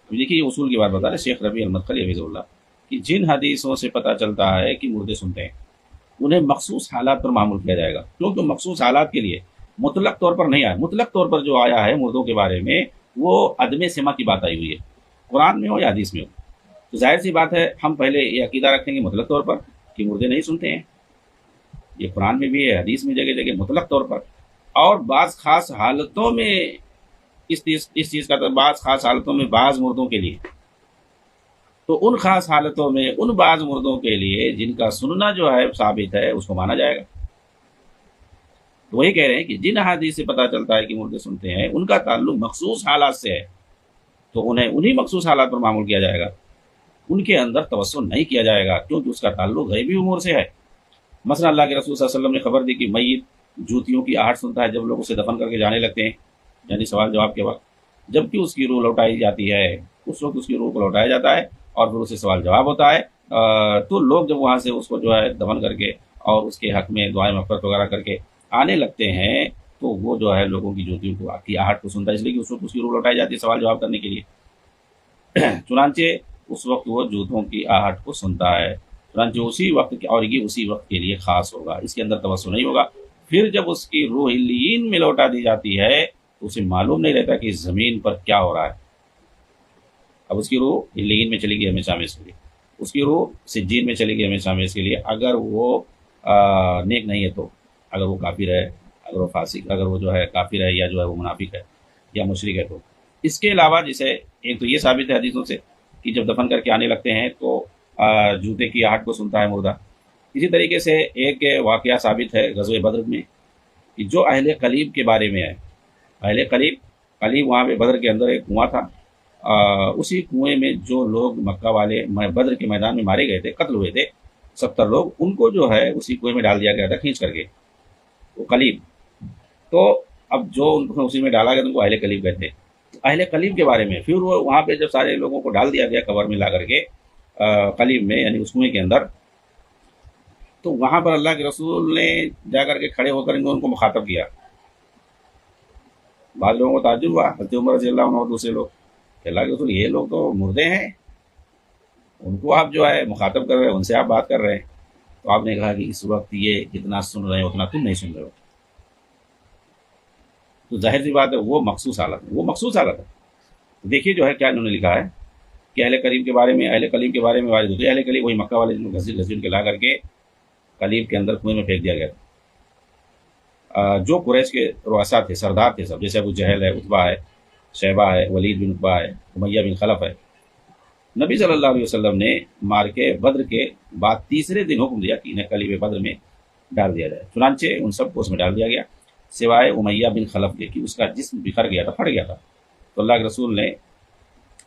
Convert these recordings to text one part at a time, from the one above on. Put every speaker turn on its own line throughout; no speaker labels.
دیکھیے یہ اصول کی بات بتا رہے شیخ ربیع المدخلی حفظہ اللہ کہ جن حدیثوں سے پتہ چلتا ہے کہ مردے سنتے ہیں انہیں مخصوص حالات پر معمول کیا جائے گا، کیونکہ مخصوص حالات کے لیے مطلق طور پر نہیں آیا، مطلق طور پر جو آیا ہے مردوں کے بارے میں وہ عدم سماع کی بات آئی ہوئی ہے، قرآن میں ہو یا حدیث میں ہو، تو ظاہر سی بات ہے ہم پہلے یہ عقیدہ رکھیں گے مطلق طور پر کہ مردے نہیں سنتے ہیں، یہ قرآن میں بھی ہے حدیث میں جگہ جگہ مطلق طور پر، اور بعض خاص حالتوں میں اس چیز کا بعض خاص حالتوں میں بعض مردوں کے لیے، تو ان خاص حالتوں میں ان بعض مردوں کے لیے جن کا سننا جو ہے ثابت ہے اس کو مانا جائے گا۔ تو وہی کہہ رہے ہیں کہ جن حدیث سے پتہ چلتا ہے کہ مردے سنتے ہیں ان کا تعلق مخصوص حالات سے ہے تو انہیں انہی مخصوص حالات پر معمول کیا جائے گا، ان کے اندر توسل نہیں کیا جائے گا کیونکہ اس کا تعلق غیبی امور سے ہے۔ مثلا اللہ کے رسول صلی اللہ علیہ وسلم نے خبر دی کہ میت جوتیوں کی آہٹ سنتا ہے جب لوگ اسے دفن کر کے جانے لگتے ہیں، یعنی سوال جواب کے وقت، جبکہ اس کی روح لوٹائی جاتی ہے اس وقت اس کی روح کو لوٹایا جاتا ہے اور پھر اسے سوال جواب ہوتا ہے، تو لوگ جب وہاں سے اس کو جو ہے دفن کر کے اور اس کے حق میں دعائیں مغفرت وغیرہ کر کے آنے لگتے ہیں تو وہ جو ہے لوگوں کی جوتیوں کو کی آہٹ کو سنتا ہے، اس لیے کہ اس وقت اس کی روح لوٹائی جاتی ہے سوال جواب کرنے کے لیے، چنانچہ اس وقت وہ جوتوں کی آہٹ کو سنتا ہے، چنانچہ اسی وقت اور یہ اسی وقت کے لیے خاص ہوگا، اس کے اندر توسل نہیں ہوگا۔ پھر جب اس کی روح علیین میں لوٹا دی جاتی ہے تو اسے معلوم نہیں رہتا کہ زمین پر کیا ہو رہا ہے، اب اس کی روح علیین میں چلی گئی ہمیشہ ہمیشہ کے لیے، اس کی روح سجین میں چلی گئی ہمیشہ ہمیشہ کے لیے، اگر وہ نیک نہیں ہے تو، اگر وہ کافر ہے، اگر وہ فاسق، اگر وہ جو ہے کافر ہے یا جو ہے وہ منافق ہے یا مشرک ہے تو۔ اس کے علاوہ جسے ایک تو یہ ثابت ہے حدیثوں سے کہ جب دفن کر کے آنے لگتے ہیں تو جوتے کی آہٹ کو سنتا ہے مردہ۔ اسی طریقے سے ایک واقعہ ثابت ہے غزوہ بدر میں کہ جو اہل قلیب کے بارے میں ہے، اہل قلیب وہاں پہ بدر کے اندر ایک کنواں تھا، اسی کنویں میں جو لوگ مکہ والے بدر کے میدان میں مارے گئے تھے، قتل ہوئے تھے 70 لوگ، ان کو جو ہے اسی کنویں میں ڈال دیا گیا تھا کھینچ کر کے، وہ قلیب، تو اب جو ان کو اسی میں ڈالا گیا تو ان کو اہل قلیب کہتے ہیں۔ اہل قلیب کے بارے میں پھر وہ وہاں پہ جب سارے لوگوں کو ڈال دیا گیا قبر میں لا کر کے قلیب میں یعنی اس کنویں کے اندر، تو وہاں پر اللہ کے رسول نے جا کر کے کھڑے ہو کر ان کو مخاطب کیا، بعض لوگوں کو تعجب ہوا، حضرت عمر رضی اللہ عنہ اور دوسرے لوگ کہ اللہ کے رسول یہ لوگ تو مردے ہیں، ان کو آپ جو ہے مخاطب کر رہے ہیں، ان سے آپ بات کر رہے ہیں، تو آپ نے کہا کہ اس وقت یہ جتنا سن رہے ہیں اتنا تم نہیں سن رہے ہو، تو ظاہر سی بات ہے وہ مخصوص حالت ہے، وہ مخصوص حالت ہے۔ دیکھیے جو ہے کیا انہوں نے لکھا ہے کہ اہل قلیب کے بارے میں، اہل قلیب کے بارے میں وارد ہوتے، اہل قلیب وہی مکہ والے جن کو گھسیٹ کے لا کر کے قلیب کے اندر کنویں میں پھینک دیا گیا تھا۔ جو قریش کے رؤساء تھے، سردار تھے سب، جیسے ابو جہل ہے، عتبہ ہے، شیبہ ہے، ولید بن عتبہ ہے، امیہ بن خلف ہے، نبی صلی اللہ علیہ وسلم نے مار کے بدر کے بعد تیسرے دن حکم دیا کہ انہیں قلیب بدر میں ڈال دیا جائے، چنانچہ ان سب کو اس میں ڈال دیا گیا سوائے امیہ بن خلف کے کہ اس کا جسم بکھر گیا تھا، پھٹ گیا تھا، تو اللہ کے رسول نے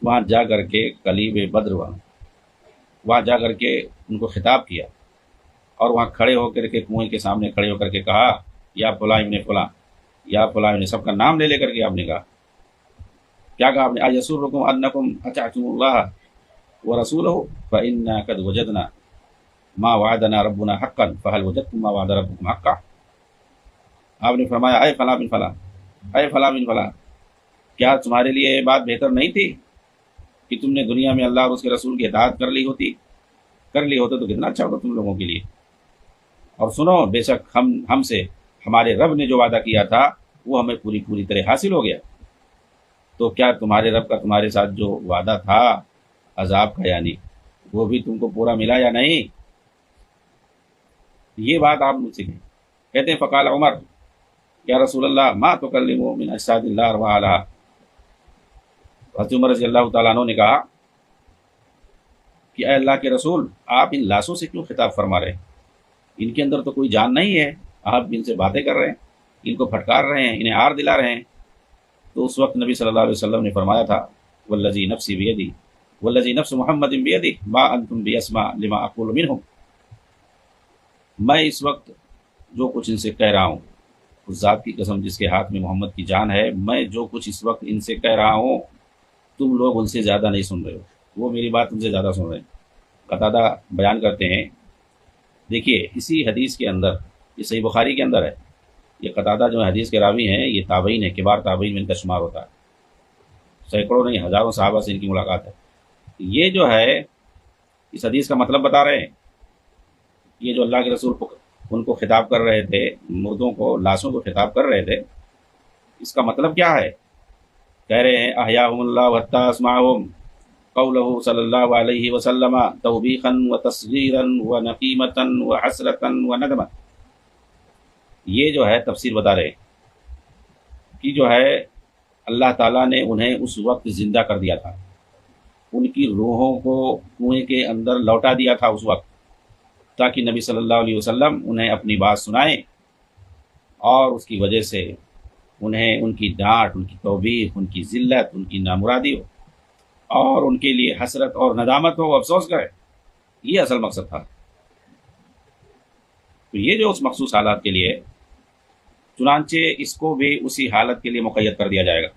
وہاں جا کر کے قلیب بدر وہاں جا کر کے ان کو خطاب کیا اور وہاں کھڑے ہو کر کے کنویں کے سامنے کھڑے ہو کر کے کہا یا فلاں ابن فلاں، یا فلاں ابن، سب کا نام لے کر کے آپ نے کہا، کیا کہا آپ نے، ایسرکم انکم اطعتم اللہ ورسولہ فإنا قد وجدنا ما وعدنا ربنا حقا فهل وجدتم ما وعد ربكم حقا۔ آپ نے فرمایا اے فلاں بن فلاں، اے فلاں بن فلاں، کیا تمہارے لیے یہ بات بہتر نہیں تھی کہ تم نے دنیا میں اللہ اور اس کے رسول کی اطاعت کر لی ہوتی تو کتنا اچھا ہوتا تم لوگوں کے لیے، اور سنو بے شک ہم سے ہمارے رب نے جو وعدہ کیا تھا وہ ہمیں پوری طرح حاصل ہو گیا، تو کیا تمہارے رب کا تمہارے ساتھ جو وعدہ تھا عذاب کا یعنی وہ بھی تم کو پورا ملا یا نہیں، یہ بات آپ مجھ سے کہیں۔ کہتے ہیں فقال عمر یا رسول اللہ ما تکلم من اجساد اللہ ارواحا، حضرت عمر رضی اللہ تعالیٰ عنہ نے کہا کہ اے اللہ کے رسول آپ ان لاشوں سے کیوں خطاب فرما رہے ہیں، ان کے اندر تو کوئی جان نہیں ہے، آپ ان سے باتیں کر رہے ہیں، ان کو پھٹکار رہے ہیں، انہیں آر دلا رہے ہیں۔ تو اس وقت نبی صلی اللہ علیہ وسلم نے فرمایا تھا والذی نفسی بیدی والذی نفس محمد بیدی ما انتم باسمع لما اقول منہم، میں اس وقت جو کچھ ان سے کہہ رہا ہوں، اس ذات کی قسم جس کے ہاتھ میں محمد کی جان ہے، میں جو کچھ اس وقت ان سے کہہ رہا ہوں تم لوگ ان سے زیادہ نہیں سن رہے ہو، وہ میری بات ان سے زیادہ سن رہے ہیں۔ قتادہ بیان کرتے ہیں، دیکھیے اسی حدیث کے اندر، یہ صحیح بخاری کے اندر ہے، یہ قتادہ جو حدیث کے راوی ہیں یہ تابعین ہیں، کبار تابعین میں ان کا شمار ہوتا ہے، سینکڑوں نہیں ہزاروں صحابہ سے ان کی ملاقات ہے. یہ جو ہے اس حدیث کا مطلب بتا رہے ہیں. یہ جو اللہ کے رسول ان کو خطاب کر رہے تھے، مردوں کو، لاشوں کو خطاب کر رہے تھے، اس کا مطلب کیا ہے؟ کہہ رہے ہیں احیاہم اللہ حتی اسمعہم قولہ صلی اللہ علیہ وسلم توبیخا وتصغیرا ونقیمتا وحسرتا وندما. یہ جو ہے تفسیر بتا رہے ہیں کہ جو ہے اللہ تعالیٰ نے انہیں اس وقت زندہ کر دیا تھا، ان کی روحوں کو کنویں کے اندر لوٹا دیا تھا اس وقت، تاکہ نبی صلی اللہ علیہ وسلم انہیں اپنی بات سنائیں، اور اس کی وجہ سے انہیں ان کی ڈانٹ، ان کی توبیخ، ان کی ذلت، ان کی نامرادی ہو، اور ان کے لیے حسرت اور ندامت ہو، افسوس کرے. یہ اصل مقصد تھا. تو یہ جو اس مخصوص حالات کے لیے، چنانچہ اس کو بھی اسی حالت کے لیے مقید کر دیا جائے گا.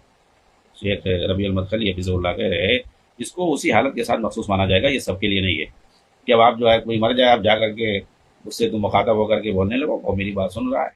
شیخ ربیع المدخلی حفظہ اللہ کہہ رہے ہیں اس کو اسی حالت کے ساتھ مخصوص مانا جائے گا. یہ سب کے لیے نہیں ہے کہ اب آپ جو ہے کوئی مر جائے، آپ جا کر کے اس سے تم مخاطب ہو کر کے بولنے لگو اور میری بات سن رہا ہے.